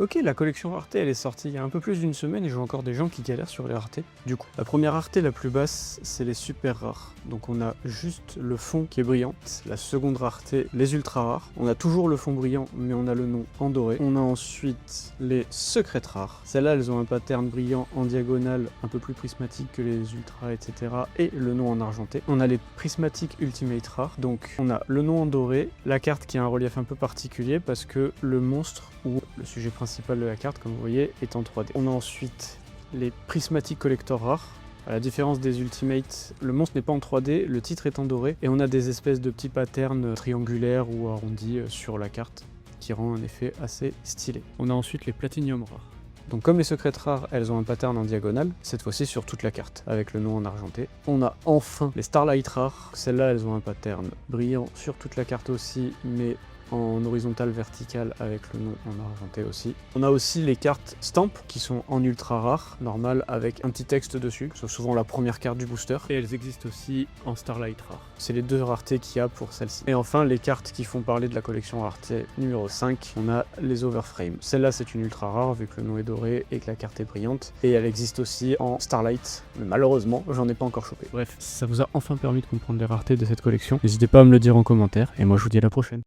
Ok, la collection rareté elle est sortie il y a un peu plus d'une semaine et je vois encore des gens qui galèrent sur les raretés. Du coup, la première rareté la plus basse, c'est les super rares. Donc on a juste le fond qui est brillant. La seconde rareté, les ultra rares. On a toujours le fond brillant, mais on a le nom en doré. On a ensuite les secrètes rares. Celles-là, elles ont un pattern brillant en diagonale, un peu plus prismatique que les ultra, etc. Et le nom en argenté. On a les prismatiques ultimate rares. Donc on a le nom en doré, la carte qui a un relief un peu particulier parce que le monstre ou le sujet principal de la carte, comme vous voyez, est en 3D. On a ensuite les prismatiques collector rares. À la différence des Ultimates, le monstre n'est pas en 3D, le titre est en doré, et on a des espèces de petits patterns triangulaires ou arrondis sur la carte, qui rend un effet assez stylé. On a ensuite les Platinum rares. Donc comme les secrètes rares, elles ont un pattern en diagonale, cette fois-ci sur toute la carte, avec le nom en argenté. On a enfin les Starlight rares, celles-là elles ont un pattern brillant sur toute la carte aussi, mais en horizontal vertical avec le nom en argenté aussi. On a aussi les cartes Stamp qui sont en ultra rare, normal avec un petit texte dessus, c'est souvent la première carte du booster. Et elles existent aussi en Starlight rare. C'est les deux raretés qu'il y a pour celle-ci. Et enfin les cartes qui font parler de la collection rareté numéro 5, on a les Overframe. Celle-là c'est une ultra rare vu que le nom est doré et que la carte est brillante. Et elle existe aussi en Starlight, mais malheureusement j'en ai pas encore chopé. Bref, ça vous a enfin permis de comprendre les raretés de cette collection. N'hésitez pas à me le dire en commentaire et moi je vous dis à la prochaine.